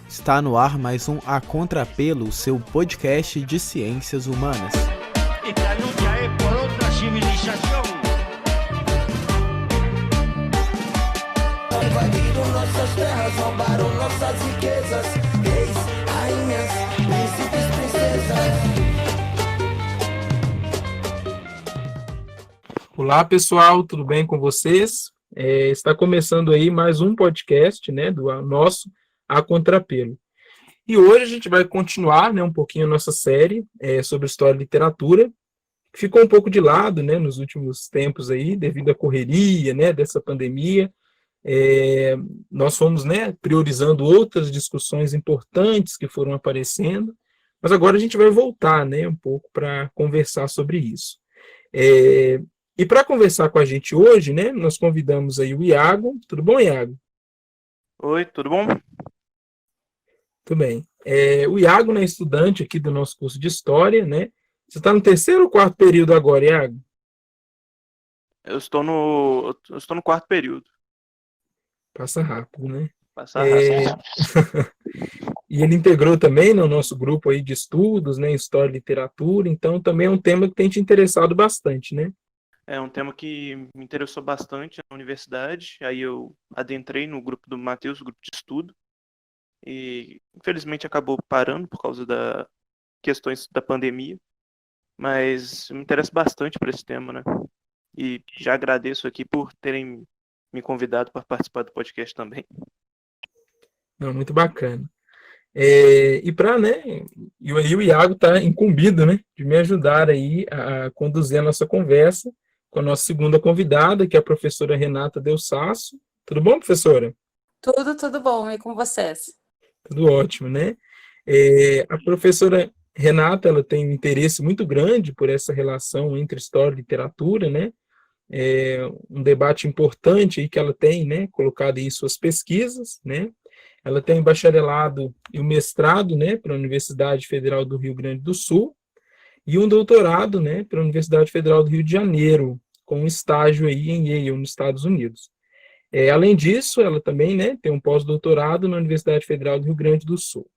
Está no ar mais um A Contrapelo, seu podcast de ciências humanas. Esta lucha es por otra civilización. Invadiram nossas terras, roubaram nossas riquezas. Reis, rainhas, príncipes, princesas. Olá pessoal, tudo bem com vocês? Está começando aí mais um podcast, né, do nosso A Contrapelo. E hoje a gente vai continuar, né, um pouquinho a nossa série sobre história e literatura, que ficou um pouco de lado, né, nos últimos tempos aí, devido à correria, né, dessa pandemia. Nós fomos, né, priorizando outras discussões importantes que foram aparecendo, mas agora a gente vai voltar, né, um pouco para conversar sobre isso. E para conversar com a gente hoje, né, nós convidamos aí o Iago. Tudo bom, Iago? Oi, tudo bom? Tudo bem. O Iago, né, estudante aqui do nosso curso de História, né? Você está no terceiro ou quarto período agora, Iago? Eu estou no quarto período. Passa rápido, né? Passa rápido. E ele integrou também no nosso grupo aí de estudos, né, História e Literatura, então também é um tema que tem te interessado bastante, né? É um tema que me interessou bastante na universidade, aí eu adentrei no grupo do Matheus, grupo de estudo, e infelizmente acabou parando por causa das questões da pandemia, mas me interessa bastante por esse tema, né? E já agradeço aqui por terem me convidado para participar do podcast também. Não, muito bacana. E para, né, e aí o Iago está incumbido, né, de me ajudar aí a conduzir a nossa conversa com a nossa segunda convidada, que é a professora Renata Del Sasso. Tudo bom, professora? Tudo bom, e com vocês? Tudo ótimo, né? A professora Renata, ela tem um interesse muito grande por essa relação entre história e literatura, né? Um debate importante aí que ela tem, né, colocado em suas pesquisas, né? Ela tem o bacharelado e o mestrado, né, pela Universidade Federal do Rio Grande do Sul e um doutorado, né, pela Universidade Federal do Rio de Janeiro, com um estágio aí em Yale, nos Estados Unidos. Além disso, ela também, né, tem um pós-doutorado na Universidade Federal do Rio Grande do Sul.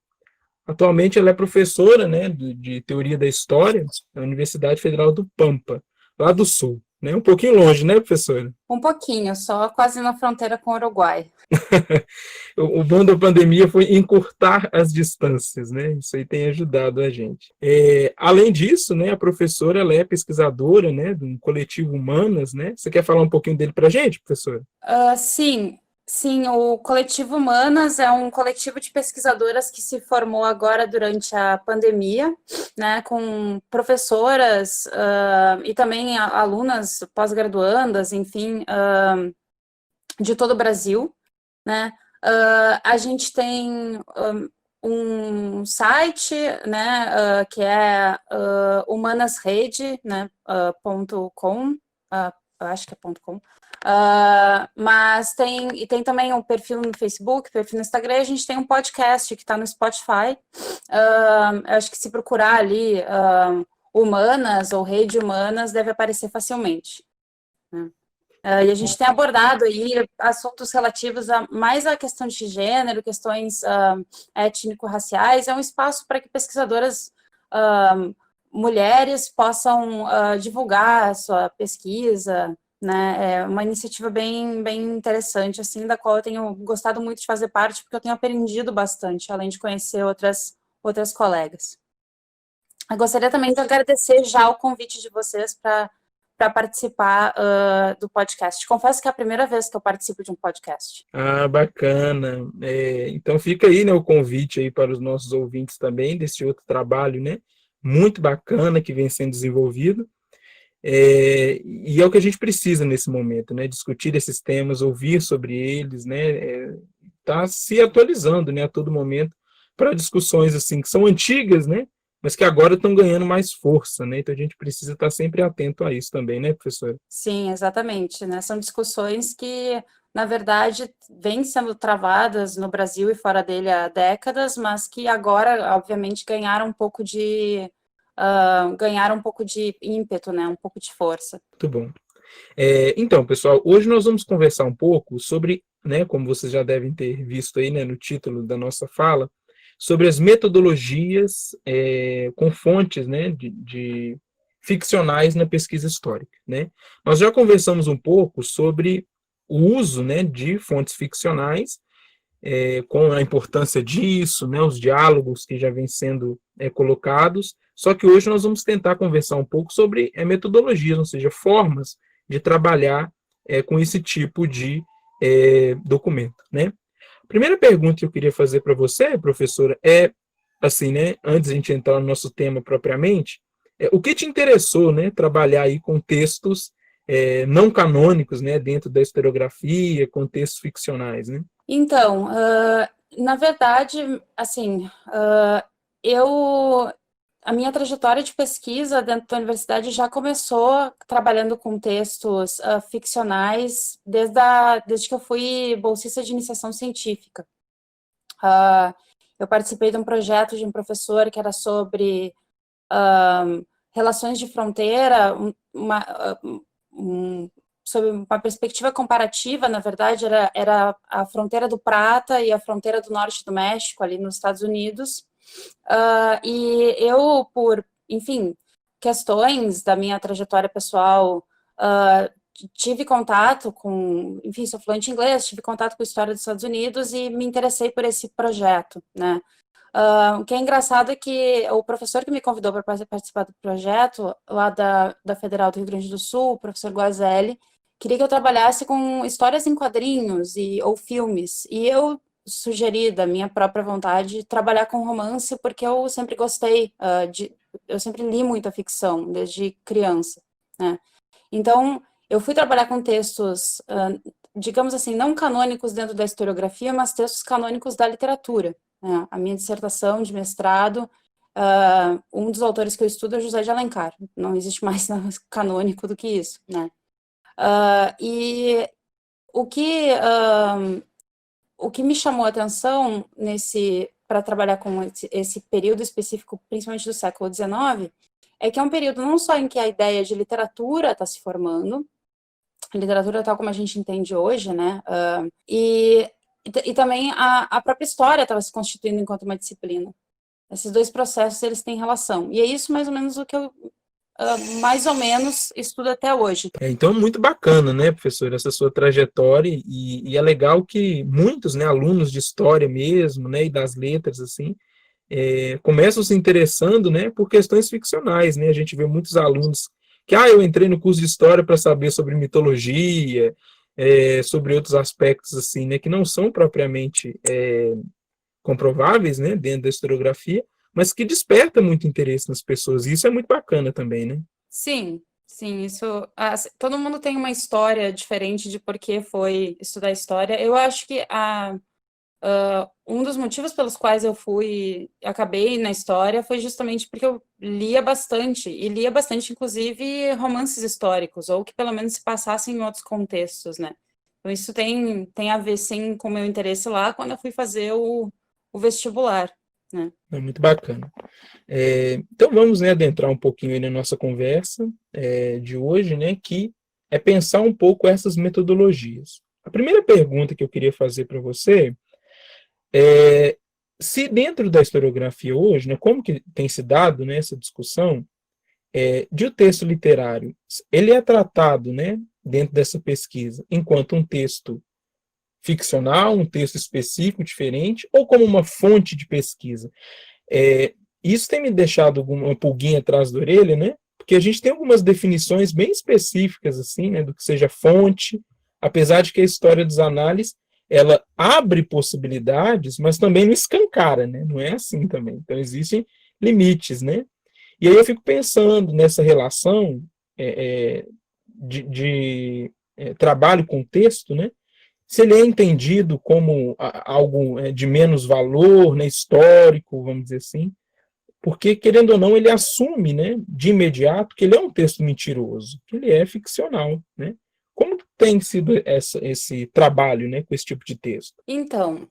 Atualmente, ela é professora, né, de Teoria da História na Universidade Federal do Pampa, lá do Sul. Né? Um pouquinho longe, né, professora? Um pouquinho, só quase na fronteira com o Uruguai. O bom da pandemia foi encurtar as distâncias, né? Isso aí tem ajudado a gente. Além disso, né, a professora ela é pesquisadora, né, de um coletivo Humanas, né? Você quer falar um pouquinho dele para a gente, professora? Sim, o Coletivo Humanas é um coletivo de pesquisadoras que se formou agora durante a pandemia, né, com professoras e também alunas pós-graduandas, enfim, de todo o Brasil, né. A gente tem um site, né, que é humanasrede, né, .com, eu acho que é .com, mas tem também um perfil no Facebook, perfil no Instagram, e a gente tem um podcast que está no Spotify. Eu acho que se procurar ali Humanas ou Rede Humanas, deve aparecer facilmente, né? E a gente tem abordado aí assuntos relativos mais à questão de gênero, questões étnico-raciais. É um espaço para que pesquisadoras mulheres possam divulgar a sua pesquisa, né? É uma iniciativa bem interessante, assim, da qual eu tenho gostado muito de fazer parte, porque eu tenho aprendido bastante, além de conhecer outras colegas. Eu gostaria também de agradecer já o convite de vocês para participar do podcast. Confesso que é a primeira vez que eu participo de um podcast. Ah, bacana. Então fica aí, né, o convite aí para os nossos ouvintes também, desse outro trabalho, né, muito bacana que vem sendo desenvolvido. E é o que a gente precisa nesse momento, né? Discutir esses temas, ouvir sobre eles, né? Tá se atualizando, né? A todo momento para discussões assim que são antigas, né? Mas que agora estão ganhando mais força, né? Então a gente precisa estar sempre atento a isso também, né, professora? Sim, exatamente, né? São discussões que, na verdade, vêm sendo travadas no Brasil e fora dele há décadas, mas que agora, obviamente, ganharam um pouco de ímpeto, né? Um pouco de força. Muito bom. Então, pessoal, hoje nós vamos conversar um pouco sobre, né, como vocês já devem ter visto aí, né, no título da nossa fala, sobre as metodologias com fontes, né, ficcionais na pesquisa histórica, né? Nós já conversamos um pouco sobre o uso, né, de fontes ficcionais, com a importância disso, né, os diálogos que já vêm sendo colocados, só que hoje nós vamos tentar conversar um pouco sobre metodologias, ou seja, formas de trabalhar com esse tipo de documento, né? A primeira pergunta que eu queria fazer para você, professora, assim, né, antes de a gente entrar no nosso tema propriamente, o que te interessou, né, trabalhar aí com textos não canônicos, né, dentro da historiografia, com textos ficcionais, né? Então, na verdade, assim, a minha trajetória de pesquisa dentro da universidade já começou trabalhando com textos ficcionais desde que eu fui bolsista de iniciação científica. Eu participei de um projeto de um professor que era sobre relações de fronteira, sob uma perspectiva comparativa, na verdade, era a fronteira do Prata e a fronteira do norte do México, ali nos Estados Unidos. E eu, por, enfim, questões da minha trajetória pessoal, tive contato com, enfim, sou fluente em inglês, tive contato com a história dos Estados Unidos e me interessei por esse projeto, né? O que é engraçado é que o professor que me convidou para participar do projeto, lá da Federal do Rio Grande do Sul, o professor Guazelli, queria que eu trabalhasse com histórias em quadrinhos ou filmes, e eu sugeri, da minha própria vontade, trabalhar com romance, porque eu sempre gostei, eu sempre li muita ficção, desde criança, né? Então, eu fui trabalhar com textos, digamos assim, não canônicos dentro da historiografia, mas textos canônicos da literatura, né? A minha dissertação de mestrado, um dos autores que eu estudo é José de Alencar, não existe mais canônico do que isso, né? E o que me chamou a atenção para trabalhar com esse período específico, principalmente do século XIX, é que é um período não só em que a ideia de literatura está se formando, literatura tal como a gente entende hoje, né? E também a própria história estava se constituindo enquanto uma disciplina. Esses dois processos, eles têm relação. E é isso mais ou menos o que eu mais ou menos estudo até hoje. Então, muito bacana, né, professor, essa sua trajetória, e é legal que muitos, né, alunos de história mesmo, né, e das letras, assim, começam se interessando, né, por questões ficcionais, né, a gente vê muitos alunos que, eu entrei no curso de história para saber sobre mitologia, sobre outros aspectos, assim, né, que não são propriamente comprováveis, né, dentro da historiografia, mas que desperta muito interesse nas pessoas, e isso é muito bacana também, né? Sim, isso, todo mundo tem uma história diferente de por que foi estudar história. Eu acho que um dos motivos pelos quais eu acabei na história foi justamente porque eu lia bastante, inclusive, romances históricos, ou que pelo menos se passassem em outros contextos, né? Então isso tem a ver, sim, com o meu interesse lá, quando eu fui fazer o vestibular, né? É muito bacana. Então vamos, né, adentrar um pouquinho aí na nossa conversa de hoje, né, que é pensar um pouco essas metodologias. A primeira pergunta que eu queria fazer para você é se dentro da historiografia hoje, né, como que tem se dado, né, essa discussão de o texto literário, ele é tratado, né, dentro dessa pesquisa enquanto um texto ficcional, um texto específico, diferente, ou como uma fonte de pesquisa. Isso tem me deixado uma pulguinha atrás da orelha, né? Porque a gente tem algumas definições bem específicas, assim, né, do que seja fonte, apesar de que a história dos análises, ela abre possibilidades, mas também não escancara, né? Não é assim também. Então, existem limites, né? E aí eu fico pensando nessa relação de trabalho com texto, né? Se ele é entendido como algo de menos valor, né, histórico, vamos dizer assim, porque, querendo ou não, ele assume, né, de imediato que ele é um texto mentiroso, que ele é ficcional, né? Como tem sido esse trabalho, né, com esse tipo de texto? Então,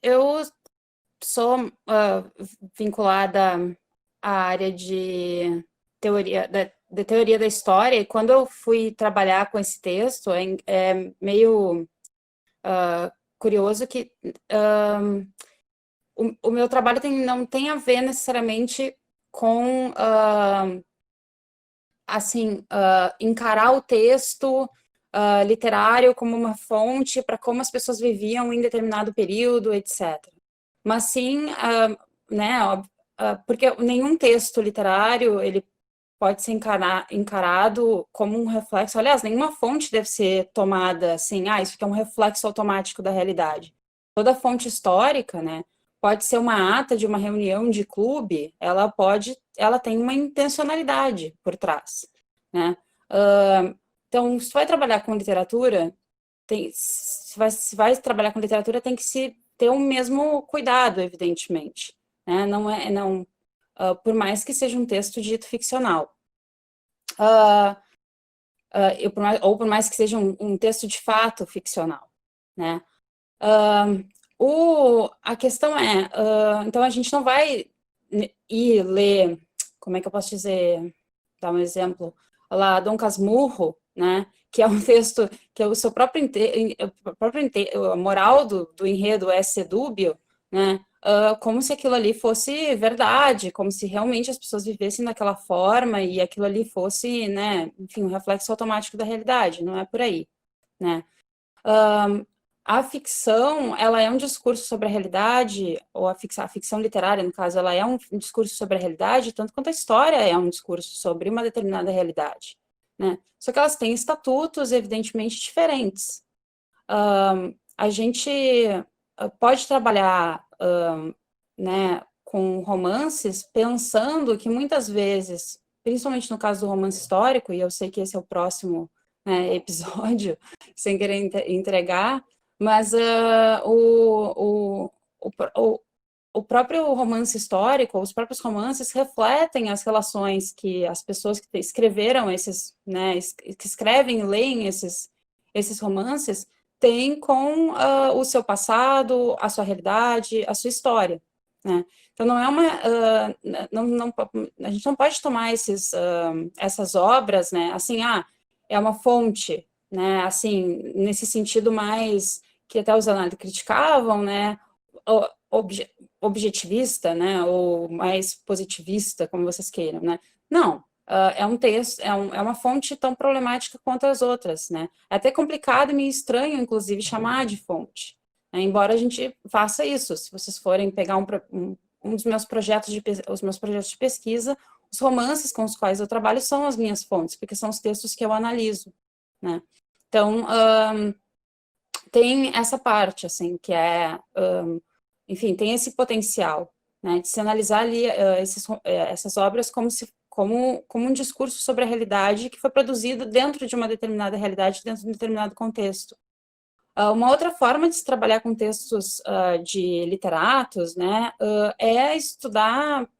eu sou vinculada à área de teoria da história, e quando eu fui trabalhar com esse texto, é meio curioso que o meu trabalho não tem a ver necessariamente com, assim, encarar o texto literário como uma fonte para como as pessoas viviam em determinado período, etc. Mas sim, né, porque nenhum texto literário, ele pode ser encarado como um reflexo, aliás, nenhuma fonte deve ser tomada assim, isso aqui é um reflexo automático da realidade. Toda fonte histórica, né, pode ser uma ata de uma reunião de clube, ela tem uma intencionalidade por trás, né. Então, se vai trabalhar com literatura, se vai trabalhar com literatura, tem que se ter o mesmo cuidado, evidentemente, né, por mais que seja um texto dito ficcional. Ou por mais que seja um texto de fato ficcional, né? A questão é, então a gente não vai ir ler, como é que eu posso dizer, dar um exemplo, lá, Dom Casmurro, né, que é um texto, que é o seu próprio, a moral do enredo é ser dúbio, né, como se aquilo ali fosse verdade, como se realmente as pessoas vivessem daquela forma e aquilo ali fosse, né, enfim, um reflexo automático da realidade, não é por aí, né. A ficção, ela é um discurso sobre a realidade, ou a ficção literária, no caso, ela é um discurso sobre a realidade, tanto quanto a história é um discurso sobre uma determinada realidade, né? Só que elas têm estatutos, evidentemente, diferentes. A gente pode trabalhar, né, com romances, pensando que muitas vezes, principalmente no caso do romance histórico, e eu sei que esse é o próximo, né, episódio, sem querer entregar, mas o próprio romance histórico, os próprios romances refletem as relações que as pessoas que escreveram esses, né, que escrevem e leem esses romances, têm com o seu passado, a sua realidade, a sua história, né? Então, não é a gente não pode tomar essas obras, né, assim, é uma fonte, né, assim, nesse sentido mais que até os análises criticavam, né, objetivista, né, ou mais positivista, como vocês queiram, né. Não, é um texto, é uma fonte tão problemática quanto as outras, né. É até complicado e meio estranho, inclusive, chamar de fonte, né, embora a gente faça isso. Se vocês forem pegar um dos meus projetos de pesquisa, os romances com os quais eu trabalho são as minhas fontes, porque são os textos que eu analiso, né. Então, tem essa parte, assim, que é, enfim, tem esse potencial, né, de se analisar ali essas obras como um discurso sobre a realidade que foi produzido dentro de uma determinada realidade, dentro de um determinado contexto. Uma outra forma de se trabalhar com textos de literatos, né, é estudar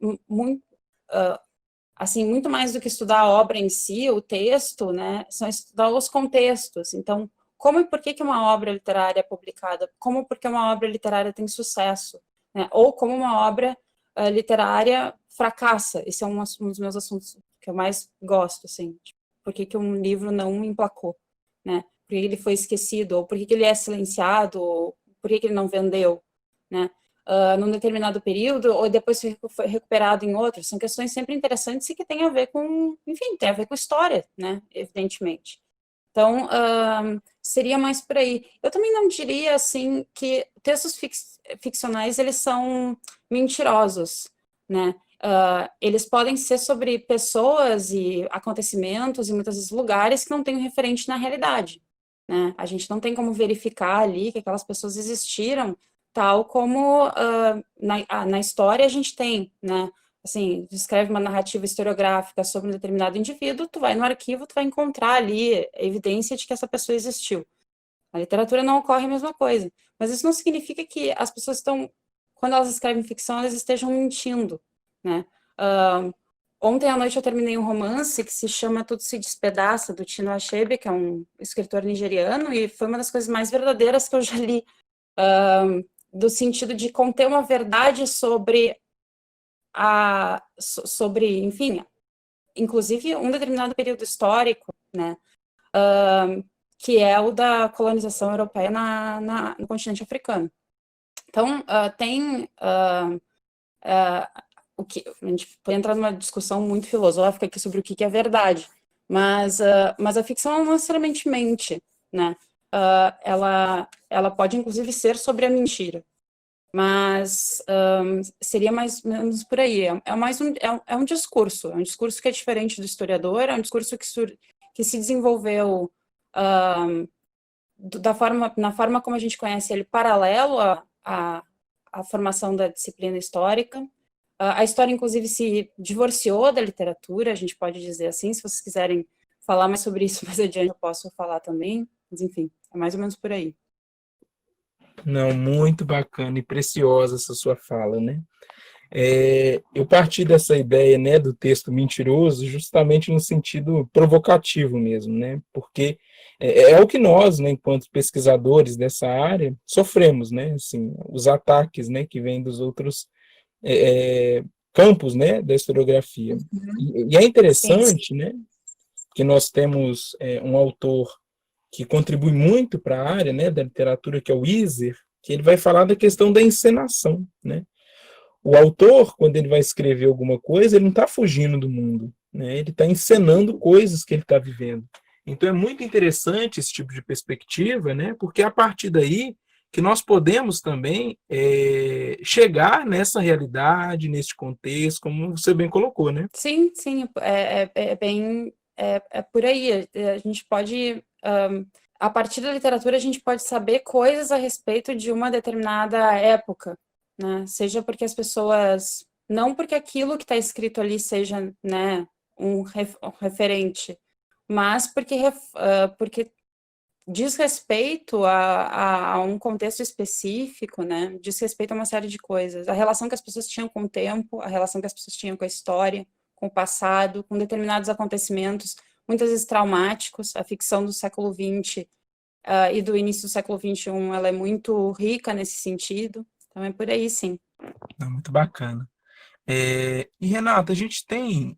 assim, muito mais do que estudar a obra em si, o texto, né, são estudar os contextos. Então, como e por que uma obra literária é publicada, como e por que uma obra literária tem sucesso, né, ou como uma obra literária fracassa. Esse é um dos meus assuntos que eu mais gosto, assim, tipo, por que um livro não emplacou, né, por que ele foi esquecido, ou por que ele é silenciado, ou por que ele não vendeu, né, num determinado período, ou depois foi recuperado em outro. São questões sempre interessantes e que têm a ver com, enfim, tem a ver com história, né, evidentemente. Então, seria mais por aí. Eu também não diria, assim, que textos ficcionais, eles são mentirosos, né, eles podem ser sobre pessoas e acontecimentos e muitas vezes lugares que não têm um referente na realidade, né, a gente não tem como verificar ali que aquelas pessoas existiram, tal como na história a gente tem, né, assim, escreve uma narrativa historiográfica sobre um determinado indivíduo, tu vai no arquivo, tu vai encontrar ali evidência de que essa pessoa existiu. Na literatura não ocorre a mesma coisa, mas isso não significa que as pessoas quando elas escrevem ficção, elas estejam mentindo, né. Ontem à noite eu terminei um romance que se chama Tudo se Despedaça, do Chinua Achebe, que é um escritor nigeriano, e foi uma das coisas mais verdadeiras que eu já li, do sentido de conter uma verdade sobre, enfim, inclusive um determinado período histórico, né, que é o da colonização europeia no continente africano. Então, tem o que a gente pode entrar numa discussão muito filosófica aqui sobre o que é verdade, mas a ficção não necessariamente mente, né? Ela pode inclusive ser sobre a mentira, mas seria mais ou menos por aí. É um discurso que é diferente do historiador, é um discurso que se desenvolveu na forma como a gente conhece ele, paralelo à formação da disciplina histórica. A história, inclusive, se divorciou da literatura, a gente pode dizer assim. Se vocês quiserem falar mais sobre isso mais adiante, eu posso falar também, mas enfim, é mais ou menos por aí. Não, muito bacana e preciosa essa sua fala, né? Eu parti dessa ideia, né, do texto mentiroso justamente no sentido provocativo mesmo, né? Porque é o que nós, né, enquanto pesquisadores dessa área, sofremos, né? Assim, os ataques, né, que vêm dos outros campos, né, da historiografia. E é interessante, Sim. né, que nós temos um autor que contribui muito para a área, né, da literatura, que é o Iser, que ele vai falar da questão da encenação, né? O autor, quando ele vai escrever alguma coisa, ele não está fugindo do mundo, né? Ele está encenando coisas que ele está vivendo. Então é muito interessante esse tipo de perspectiva, né? Porque é a partir daí que nós podemos também chegar nessa realidade, nesse contexto, como você bem colocou, né? Sim, é por aí. A gente pode, a partir da literatura, a gente pode saber coisas a respeito de uma determinada época, né? Seja porque as pessoas, não porque aquilo que está escrito ali seja, né, um referente, mas porque diz respeito a um contexto específico, né? Diz respeito a uma série de coisas. A relação que as pessoas tinham com o tempo, a relação que as pessoas tinham com a história, com o passado, com determinados acontecimentos, muitas vezes traumáticos. A ficção do século XX e do início do século XXI, ela é muito rica nesse sentido. Então é por aí, sim. Muito bacana. E, Renata, a gente tem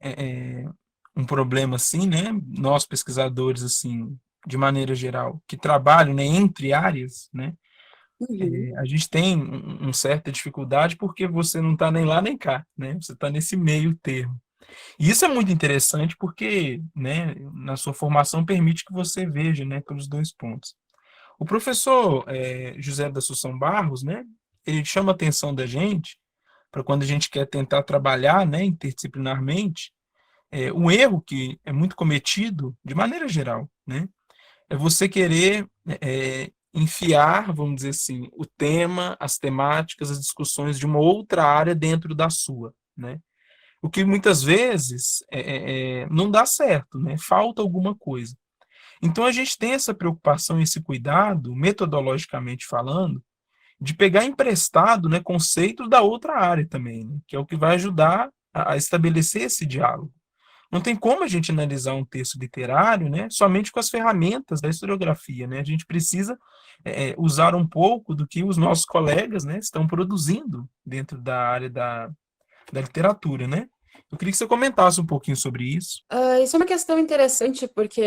um problema assim, né? Nós pesquisadores, assim, de maneira geral, que trabalham, né, entre áreas, né? A gente tem uma certa dificuldade porque você não está nem lá nem cá, né? Você está nesse meio termo. E isso é muito interessante porque, né, na sua formação permite que você veja, né, pelos dois pontos. O professor José da Assunção Barros, né, ele chama a atenção da gente para quando a gente quer tentar trabalhar, né, interdisciplinarmente, um erro que é muito cometido, de maneira geral, né, é você querer enfiar, vamos dizer assim, o tema, as temáticas, as discussões de uma outra área dentro da sua, né, o que muitas vezes não dá certo, né, falta alguma coisa. Então a gente tem essa preocupação, esse cuidado, metodologicamente falando, de pegar emprestado, né, conceitos da outra área também, né, que é o que vai ajudar a estabelecer esse diálogo. Não tem como a gente analisar um texto literário, né, somente com as ferramentas da historiografia, né? A gente precisa usar um pouco do que os nossos colegas, né, estão produzindo dentro da área da literatura, né? Eu queria que você comentasse um pouquinho sobre isso. Isso é uma questão interessante, porque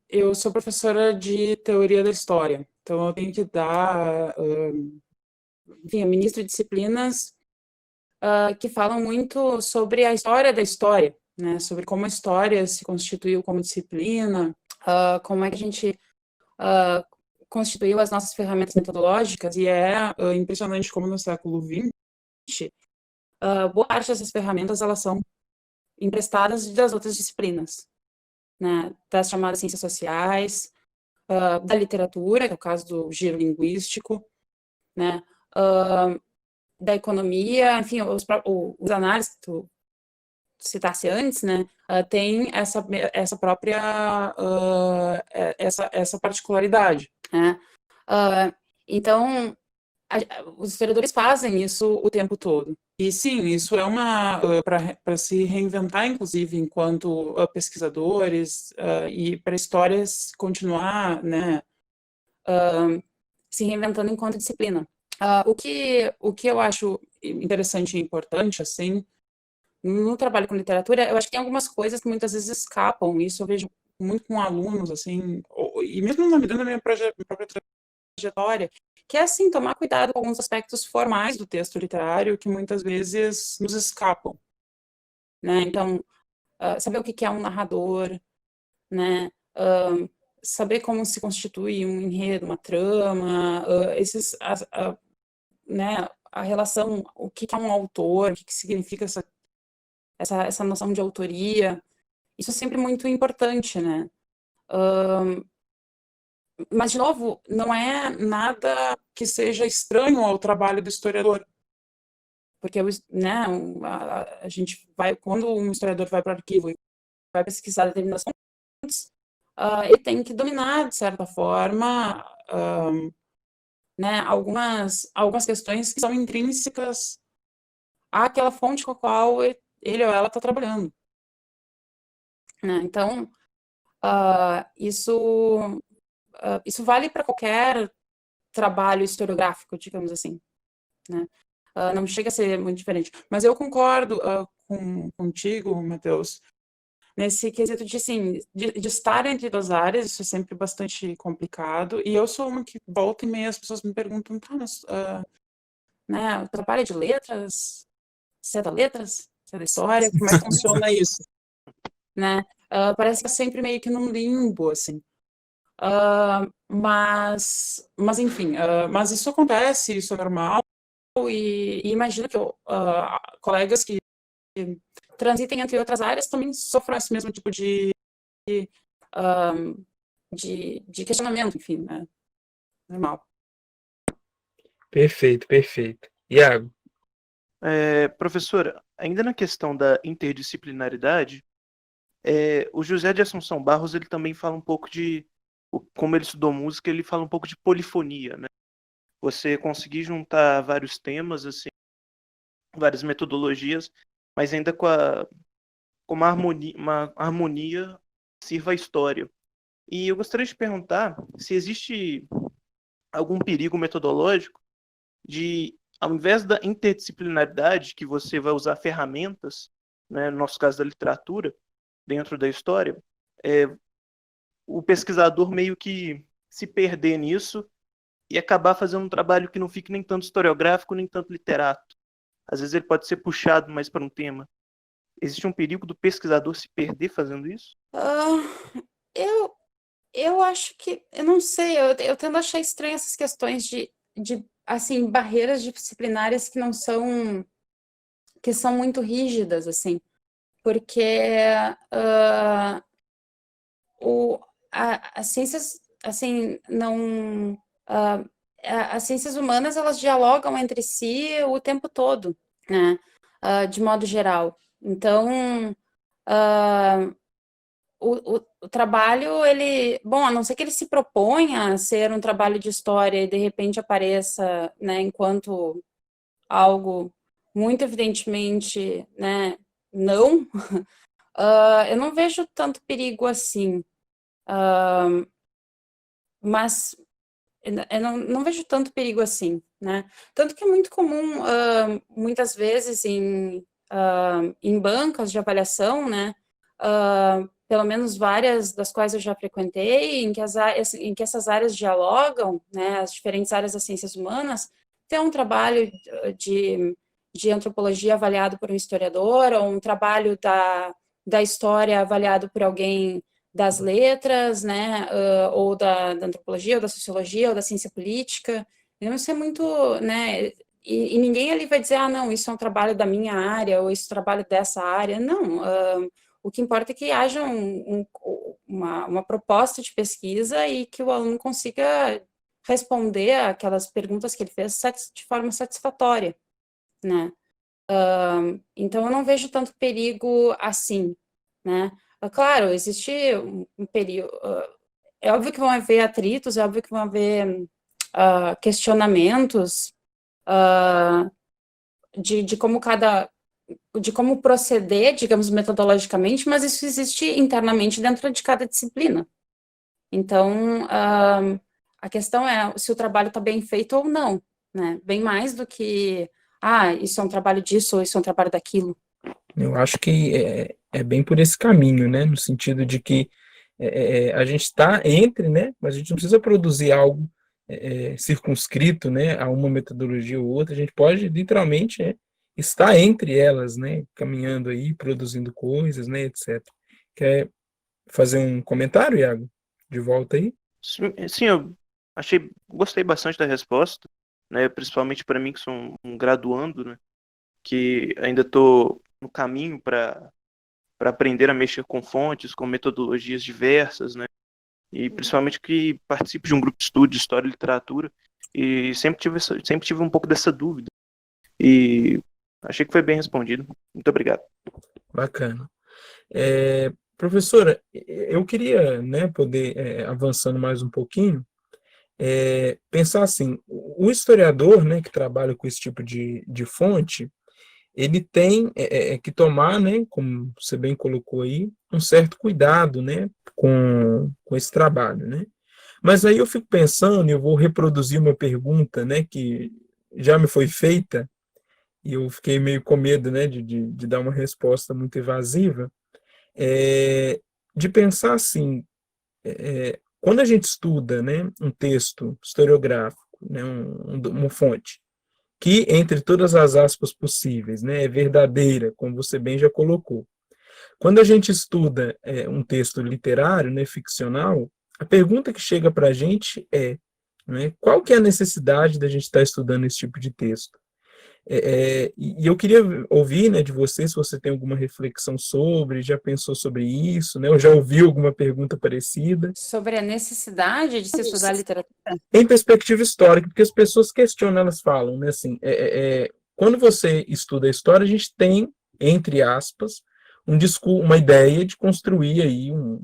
eu sou professora de teoria da história, então eu tenho que dar, enfim, eu ministro disciplinas que falam muito sobre a história da história, né? Sobre como a história se constituiu como disciplina, como é que a gente constituiu as nossas ferramentas metodológicas, e é impressionante como no século XX, boa parte dessas ferramentas elas são emprestadas das outras disciplinas, né, das chamadas ciências sociais, da literatura, que é o caso do giro linguístico, né, da economia, enfim, os análises que tu citasse antes, né, tem essa própria, essa particularidade, né. Então, os historiadores fazem isso o tempo todo. E sim, isso é para se reinventar, inclusive, enquanto pesquisadores, e para a história continuar, né, se reinventando enquanto disciplina. O que eu acho interessante e importante, assim, no trabalho com literatura, eu acho que tem algumas coisas que muitas vezes escapam, isso eu vejo muito com alunos, assim, e mesmo na minha própria trajetória, que é, assim, tomar cuidado com alguns aspectos formais do texto literário que muitas vezes nos escapam, né? Então, saber o que é um narrador, né? Saber como se constitui um enredo, uma trama, né, a relação, o que é um autor, o que significa essa noção de autoria, isso é sempre muito importante, né? Mas, de novo, não é nada que seja estranho ao trabalho do historiador, porque, né, a gente vai, quando um historiador vai para o arquivo e vai pesquisar determinadas fontes, ele tem que dominar, de certa forma, né, algumas questões que são intrínsecas àquela fonte com a qual ele ou ela está trabalhando, né? Então, isso vale para qualquer trabalho historiográfico, digamos assim, né? Não chega a ser muito diferente. Mas eu concordo contigo, Matheus, nesse quesito de, assim, de estar entre duas áreas, isso é sempre bastante complicado, e eu sou uma que volta e meia as pessoas me perguntam, tá, mas, né, o trabalho é de letras? Você é da letras? Você é da história? Como é que funciona isso? Né? Parece que é sempre meio que num limbo, assim. Mas enfim, mas isso acontece, isso é normal, e imagino que colegas que transitem entre outras áreas também sofram esse mesmo tipo de questionamento, enfim, né? Normal. Perfeito, perfeito. Iago? Professora, ainda na questão da interdisciplinaridade, o José de Assunção Barros, ele também fala um pouco de, como ele estudou música, ele fala um pouco de polifonia, né? Você conseguir juntar vários temas, assim, várias metodologias, mas ainda com uma harmonia sirva a história. E eu gostaria de perguntar se existe algum perigo metodológico de, ao invés da interdisciplinaridade, que você vai usar ferramentas, né, no nosso caso da literatura, dentro da história, o pesquisador meio que se perder nisso e acabar fazendo um trabalho que não fique nem tanto historiográfico, nem tanto literato. Às vezes ele pode ser puxado mais para um tema. Existe um perigo do pesquisador se perder fazendo isso? Eu acho que, eu não sei, eu tendo a achar estranho essas questões de assim, barreiras disciplinares que são muito rígidas, assim, porque as ciências, assim, não... as ciências humanas, elas dialogam entre si o tempo todo, né? De modo geral. Então, o trabalho, bom, a não ser que ele se proponha a ser um trabalho de história e de repente apareça, né, enquanto algo muito evidentemente, né, não, eu não vejo tanto perigo assim, mas eu não vejo tanto perigo assim, né? Tanto que é muito comum, muitas vezes, em bancas de avaliação, né? Pelo menos várias das quais eu já frequentei, em que essas áreas dialogam, né? As diferentes áreas das ciências humanas, tem um trabalho de antropologia avaliado por um historiador, ou um trabalho da história avaliado por alguém das letras, né, ou da antropologia, ou da sociologia, ou da ciência política. Então, isso é muito, né, e ninguém ali vai dizer, não, isso é um trabalho da minha área, ou isso é um trabalho dessa área. Não, o que importa é que haja uma proposta de pesquisa e que o aluno consiga responder aquelas perguntas que ele fez de forma satisfatória, né. Então, eu não vejo tanto perigo assim, né. Claro, existe um período... É óbvio que vão haver atritos, é óbvio que vão haver questionamentos de como proceder, digamos, metodologicamente, mas isso existe internamente dentro de cada disciplina. Então, a questão é se o trabalho está bem feito ou não, né? Bem mais do que, isso é um trabalho disso ou isso é um trabalho daquilo. Eu acho que é bem por esse caminho, né? No sentido de que a gente está entre, né? Mas a gente não precisa produzir algo circunscrito, né, a uma metodologia ou outra, a gente pode literalmente estar entre elas, né, caminhando aí, produzindo coisas, né, etc. Quer fazer um comentário, Iago? De volta aí? Sim, eu gostei bastante da resposta, né? Principalmente para mim que sou um graduando, né? Que ainda estou no caminho para aprender a mexer com fontes, com metodologias diversas, né? E principalmente que participo de um grupo de estudo de história e literatura e sempre tive um pouco dessa dúvida. E achei que foi bem respondido. Muito obrigado. Bacana. Professora, eu queria, né, poder, avançando mais um pouquinho, pensar assim, o historiador, né, que trabalha com esse tipo de fonte, ele tem que tomar, né, como você bem colocou aí, um certo cuidado, né, com esse trabalho, né? Mas aí eu fico pensando, e eu vou reproduzir uma pergunta, né, que já me foi feita, e eu fiquei meio com medo, né, de dar uma resposta muito evasiva, de pensar assim, quando a gente estuda, né, um texto historiográfico, né, uma fonte, que, entre todas as aspas possíveis, né, é verdadeira, como você bem já colocou. Quando a gente estuda um texto literário, né, ficcional, a pergunta que chega para a gente né, qual que é a necessidade da gente estar estudando esse tipo de texto? E eu queria ouvir, né, de você, se você tem alguma reflexão sobre, já pensou sobre isso, né, ou já ouviu alguma pergunta parecida. Sobre a necessidade de se estudar literatura? Em perspectiva histórica, porque as pessoas questionam, elas falam, né, assim, quando você estuda a história, a gente tem, entre aspas, uma ideia de construir aí um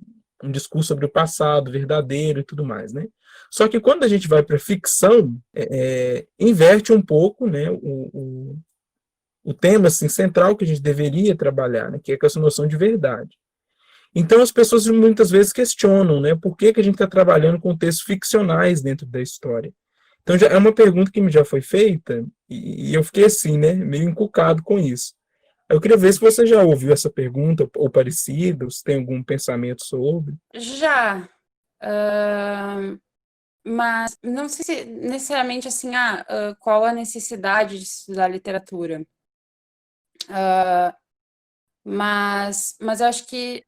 discurso sobre o passado verdadeiro e tudo mais, né? Só que quando a gente vai para a ficção, inverte um pouco, né, o tema assim, central que a gente deveria trabalhar, né, que é com essa noção de verdade. Então as pessoas muitas vezes questionam, né, por que a gente está trabalhando com textos ficcionais dentro da história. Então já é uma pergunta que me já foi feita e eu fiquei assim, né, meio encucado com isso. Eu queria ver se você já ouviu essa pergunta ou parecida, ou se tem algum pensamento sobre. Já, mas não sei se necessariamente assim, qual a necessidade de estudar literatura. Mas eu acho que,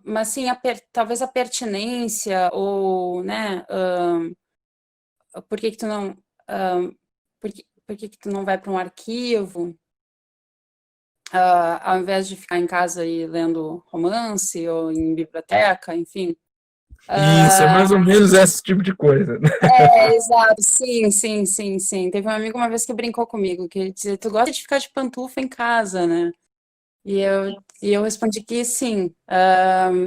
mas sim, talvez a pertinência ou, né, por que que tu não, por que que tu não vai para um arquivo, ao invés de ficar em casa e lendo romance ou em biblioteca, enfim. Isso, é mais ou menos esse tipo de coisa, né? Exato, sim, sim, sim, sim. Teve um amigo uma vez que brincou comigo, que ele dizia, tu gosta de ficar de pantufa em casa, né? E eu respondi que sim.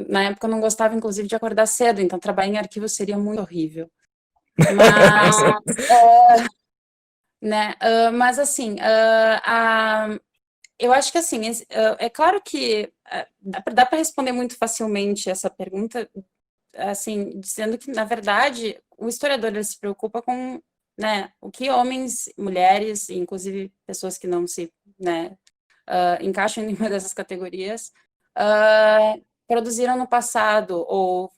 Na época eu não gostava, inclusive, de acordar cedo, então trabalhar em arquivo seria muito horrível. Mas, né, mas assim, eu acho que assim, é claro que dá para responder muito facilmente essa pergunta, assim, dizendo que, na verdade, o historiador ele se preocupa com, né, o que homens, mulheres, e inclusive pessoas que não se, né, encaixam em nenhuma dessas categorias, produziram no passado, ou,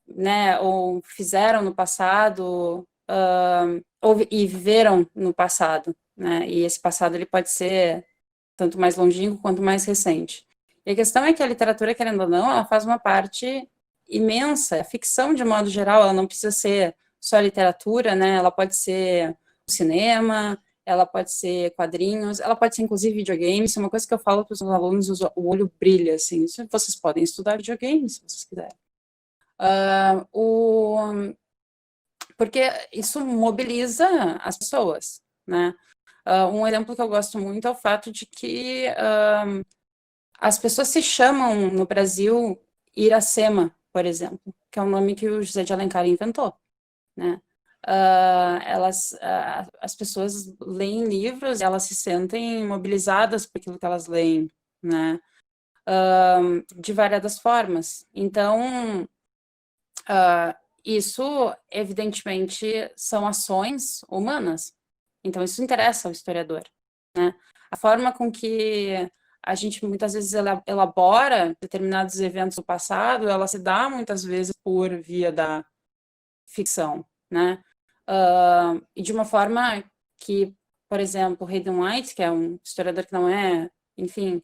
né, ou fizeram no passado, e viveram no passado, né, e esse passado ele pode ser tanto mais longínquo quanto mais recente. E a questão é que a literatura, querendo ou não, ela faz uma parte imensa. A ficção, de modo geral, ela não precisa ser só literatura, né? Ela pode ser cinema, ela pode ser quadrinhos, ela pode ser, inclusive, videogame. Isso é uma coisa que eu falo para os alunos, o olho brilha, assim. Vocês podem estudar videogame, se vocês quiserem. Porque isso mobiliza as pessoas, né? Um exemplo que eu gosto muito é o fato de que as pessoas se chamam no Brasil Iracema, por exemplo, que é um nome que o José de Alencar inventou, né? As pessoas leem livros, elas se sentem mobilizadas por aquilo que elas leem, né? De variadas formas. Então, isso, evidentemente, são ações humanas. Então, isso interessa ao historiador, né? A forma com que a gente muitas vezes elabora determinados eventos do passado, ela se dá muitas vezes por via da ficção, né? E de uma forma que, por exemplo, Hayden White, que é um historiador que não é, enfim,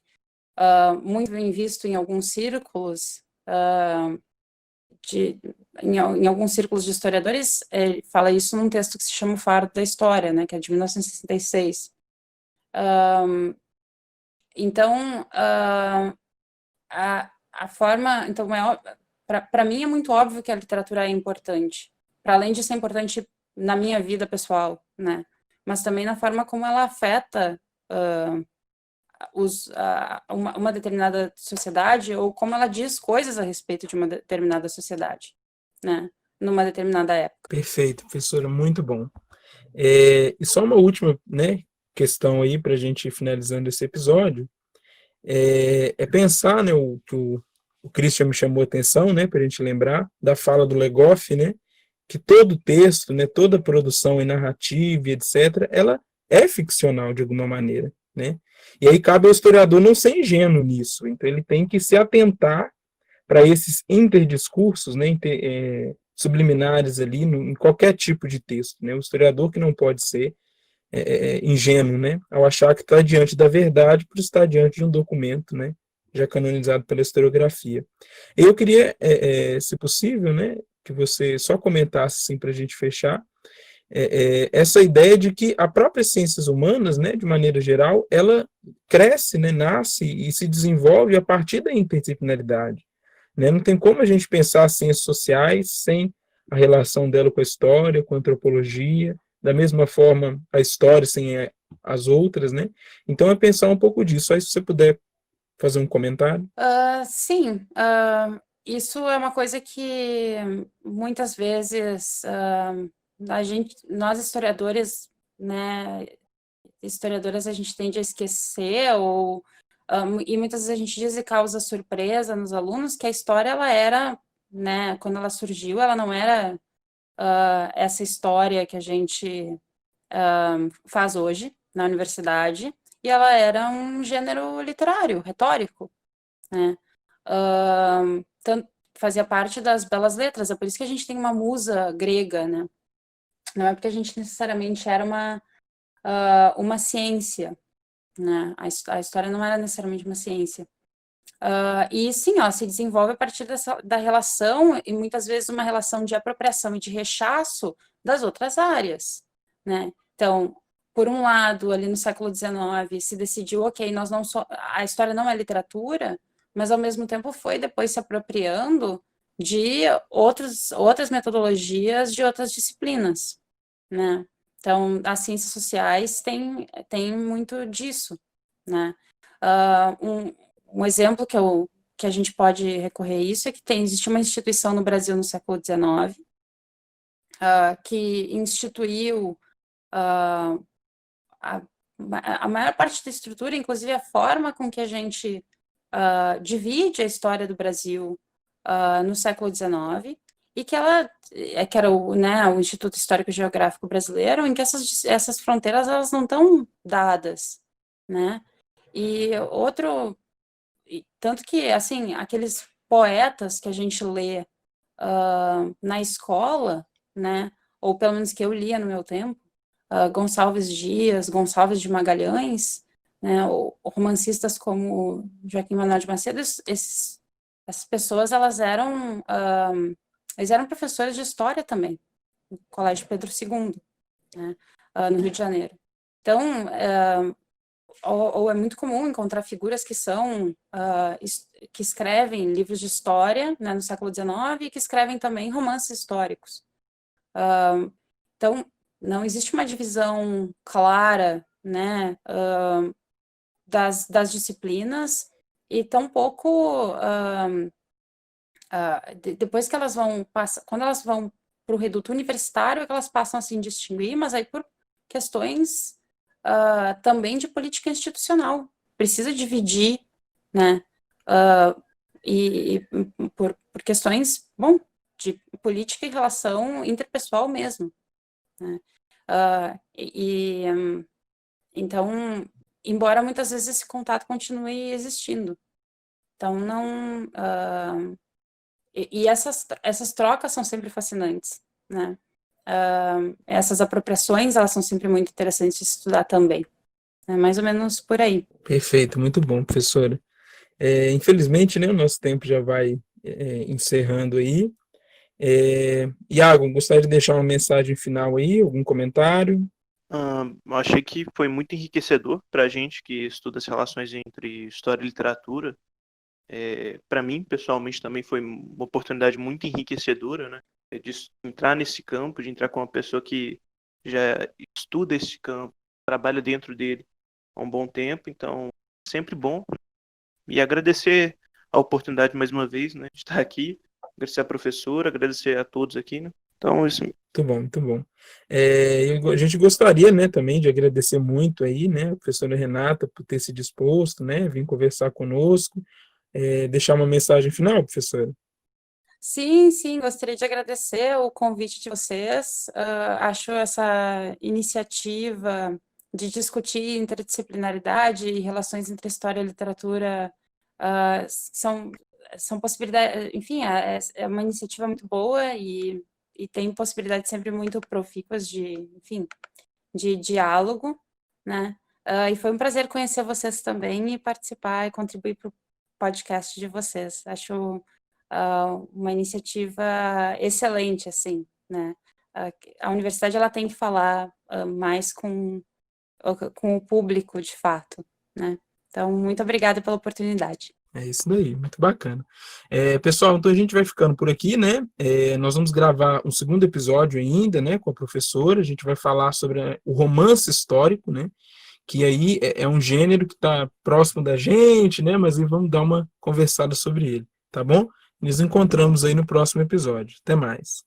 muito bem visto em alguns círculos, em alguns círculos de historiadores, ele fala isso num texto que se chama O Faro da História, né, que é de 1966. Então, a forma, então, para mim é muito óbvio que a literatura é importante, para além de ser importante na minha vida pessoal, né, mas também na forma como ela afeta uma determinada sociedade, ou como ela diz coisas a respeito de uma determinada sociedade, né, numa determinada época. Perfeito, professora, muito bom. E só uma última, né, questão aí para a gente ir finalizando esse episódio, é pensar, né, que o Christian me chamou a atenção, né, para a gente lembrar da fala do Legoff, né, que todo texto, né, toda produção narrativa, etc., ela é ficcional de alguma maneira, né? E aí cabe ao historiador não ser ingênuo nisso, então ele tem que se atentar para esses interdiscursos, né, subliminares ali em qualquer tipo de texto, né? O historiador que não pode ser ingênuo, né, ao achar que está diante da verdade por estar diante de um documento, né, já canonizado pela historiografia. Eu queria, se possível, né, que você só comentasse assim para a gente fechar, essa ideia de que a própria ciências humanas, né, de maneira geral, ela cresce, né, nasce e se desenvolve a partir da interdisciplinaridade, né? Não tem como a gente pensar as ciências sociais sem a relação dela com a história, com a antropologia, da mesma forma a história sem as outras, né? Então é pensar um pouco disso. Aí se você puder fazer um comentário. Sim, isso é uma coisa que muitas vezes nós historiadores, né, historiadoras, a gente tende a esquecer, e muitas vezes a gente diz e causa surpresa nos alunos que a história, ela era, né, quando ela surgiu, ela não era essa história que a gente faz hoje na universidade, e ela era um gênero literário, retórico, né? Fazia parte das belas letras, é por isso que a gente tem uma musa grega, né? Não é porque a gente necessariamente era uma ciência, né? A história não era necessariamente uma ciência. E sim, ela se desenvolve a partir da relação, e muitas vezes uma relação de apropriação e de rechaço das outras áreas, né? Então, por um lado, ali no século XIX, se decidiu, ok, a história não é literatura, mas ao mesmo tempo foi depois se apropriando de outras metodologias de outras disciplinas, né? Então, as ciências sociais têm muito disso, né? Um exemplo que a gente pode recorrer a isso é que existe uma instituição no Brasil no século XIX que instituiu a maior parte da estrutura, inclusive a forma com que a gente divide a história do Brasil no século XIX, e que era o Instituto Histórico Geográfico Brasileiro, em que essas fronteiras elas não estão dadas, né? Tanto que, assim, aqueles poetas que a gente lê na escola, né, ou pelo menos que eu lia no meu tempo, Gonçalves Dias, Gonçalves de Magalhães, né, ou romancistas como Joaquim Manuel de Macedo, essas pessoas, eles eram professores de história também, no Colégio Pedro II, né, no Rio de Janeiro. Então, ou é muito comum encontrar figuras que que escrevem livros de história, né, no século XIX, e que escrevem também romances históricos. Então, não existe uma divisão clara, né, das disciplinas, e tampouco, depois que elas quando elas vão para o reduto universitário, é que elas passam a se distinguir, mas aí por questões também de política institucional. Precisa dividir, né, e por questões, bom, de política e relação interpessoal mesmo, né? Então, embora muitas vezes esse contato continue existindo. Então, não... e essas trocas são sempre fascinantes, né? essas apropriações, elas são sempre muito interessantes de estudar também. É mais ou menos por aí. Perfeito, muito bom, professora. Infelizmente, né, o nosso tempo já vai encerrando aí. Iago, gostaria de deixar uma mensagem final aí, algum comentário? Eu achei que foi muito enriquecedor para a gente que estuda as relações entre história e literatura. Para mim, pessoalmente, também foi uma oportunidade muito enriquecedora, né? De entrar nesse campo, de entrar com uma pessoa que já estuda esse campo, trabalha dentro dele há um bom tempo, então sempre bom. E agradecer a oportunidade mais uma vez, né, de estar aqui, agradecer a professora, agradecer a todos aqui, né? Então, isso. Muito bom, muito bom. A gente gostaria, né, também de agradecer muito aí, né, a professora Renata por ter se disposto, né, vir conversar conosco, deixar uma mensagem final, professora. Sim, gostaria de agradecer o convite de vocês. Acho essa iniciativa de discutir interdisciplinaridade e relações entre história e literatura são possibilidades, enfim, é uma iniciativa muito boa e tem possibilidades sempre muito profícuas de diálogo, né? E foi um prazer conhecer vocês também e participar e contribuir para o podcast de vocês. Acho uma iniciativa excelente, assim, né? A universidade ela tem que falar mais com o público, de fato, né? Então, muito obrigada pela oportunidade. É isso daí, muito bacana. Pessoal, então a gente vai ficando por aqui, né? Nós vamos gravar um segundo episódio ainda, né, com a professora. A gente vai falar sobre o romance histórico, né? Que aí é um gênero que está próximo da gente, né? Mas aí vamos dar uma conversada sobre ele, tá bom? Nos encontramos aí no próximo episódio. Até mais.